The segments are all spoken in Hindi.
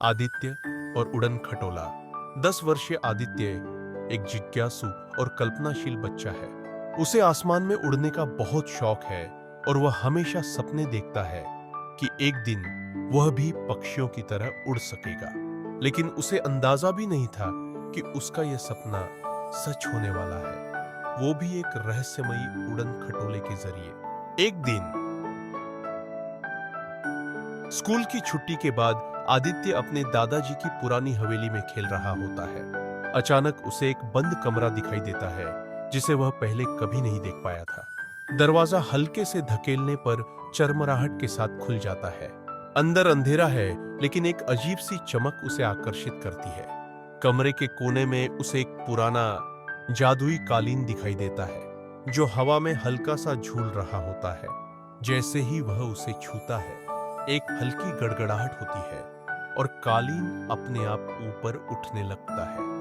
आदित्य और उड़न खटोला। 10 वर्षीय आदित्य एक जिज्ञासु और कल्पनाशील बच्चा है। उसे आसमान में उड़ने का बहुत शौक है और वह हमेशा सपने देखता है कि एक दिन वह भी पक्षियों की तरह उड़ सकेगा। लेकिन उसे अंदाजा भी नहीं था कि उसका यह सपना सच होने वाला है, वो भी एक रहस्यमयी उड़न खटोले के जरिए। एक दिन स्कूल की छुट्टी के बाद आदित्य अपने दादाजी की पुरानी हवेली में खेल रहा होता है। अचानक उसे एक बंद कमरा दिखाई देता है जिसे वह पहले कभी नहीं देख पाया था। दरवाजा हल्के से धकेलने पर चरमराहट के साथ खुल जाता है। अंदर अंधेरा है, लेकिन एक अजीब सी चमक उसे आकर्षित करती है। कमरे के कोने में उसे एक पुराना जादुई कालीन दिखाई देता है जो हवा में हल्का सा झूल रहा होता है। जैसे ही वह उसे छूता है, एक हल्की गड़गड़ाहट होती है और कालीन अपने आप ऊपर उठने लगता है।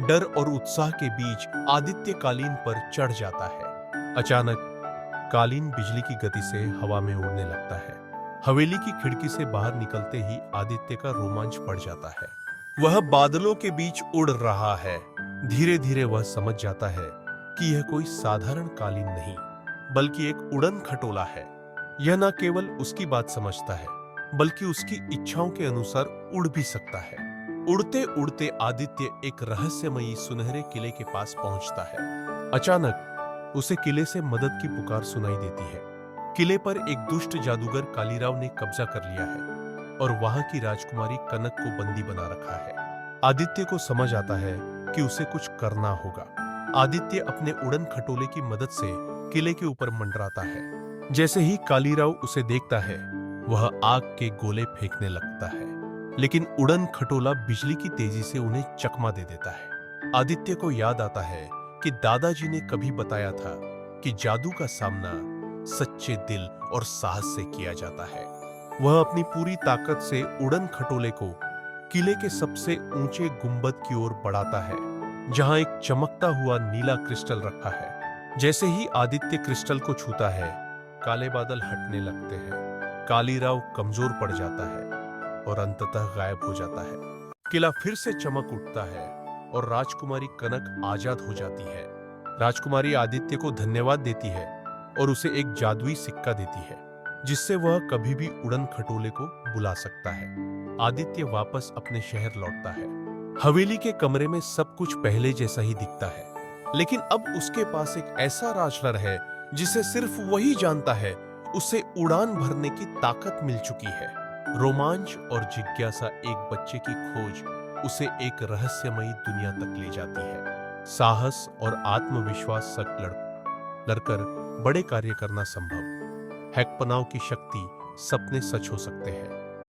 डर और उत्साह के बीच आदित्य कालीन पर चढ़ जाता है। अचानक कालीन बिजली की गति से हवा में उड़ने लगता है। हवेली की खिड़की से बाहर निकलते ही आदित्य का रोमांच बढ़ जाता है। वह बादलों के बीच उड़ रहा है। धीरे धीरे वह समझ जाता है कि यह कोई साधारण कालीन नहीं, बल्कि एक उड़न खटोला है। यह न केवल उसकी बात समझता है, बल्कि उसकी इच्छाओं के अनुसार उड़ भी सकता है। उड़ते उड़ते आदित्य एक रहस्यमयी सुनहरे किले के पास पहुंचता है। अचानक उसे किले से मदद की पुकार सुनाई देती है। किले पर एक दुष्ट जादूगर कालीराव ने कब्जा कर लिया है और वहां की राजकुमारी कनक को बंदी बना रखा है। आदित्य को समझ आता है कि उसे कुछ करना होगा। आदित्य अपने उड़न खटोले की मदद से किले के ऊपर मंडराता है। जैसे ही कालीराव उसे देखता है, वह आग के गोले फेंकने लगता है, लेकिन उड़न खटोला बिजली की तेजी से उन्हें चकमा दे देता है। आदित्य को याद आता है कि दादाजी ने कभी बताया था कि जादू का सामना सच्चे दिल और साहस से किया जाता है। वह अपनी पूरी ताकत से उड़न खटोले को किले के सबसे ऊंचे गुंबद की ओर बढ़ाता है, जहां एक चमकता हुआ नीला क्रिस्टल रखा है। जैसे ही आदित्य क्रिस्टल को छूता है, काले बादल हटने लगते हैं। कालीराव कमजोर पड़ जाता है और अंततः गायब हो जाता है। किला फिर से चमक उठता है और राजकुमारी कनक आजाद हो जाती है। राजकुमारी आदित्य को धन्यवाद देती है और उसे एक जादुई सिक्का देती है, जिससे वह कभी भी उड़न खटोले को बुला सकता है। आदित्य वापस अपने शहर लौटता है। हवेली के कमरे में सब कुछ पहले जैसा ही दिखता है, लेकिन अब उसके पास एक ऐसा राजनर है जिसे सिर्फ वही जानता है। उसे उड़ान भरने की ताकत मिल चुकी है। रोमांच और जिज्ञासा एक बच्चे की खोज उसे एक रहस्यमयी दुनिया तक ले जाती है। साहस और आत्मविश्वास से लड़कर बड़े कार्य करना संभव। हैकपनाव की शक्ति, सपने सच हो सकते हैं।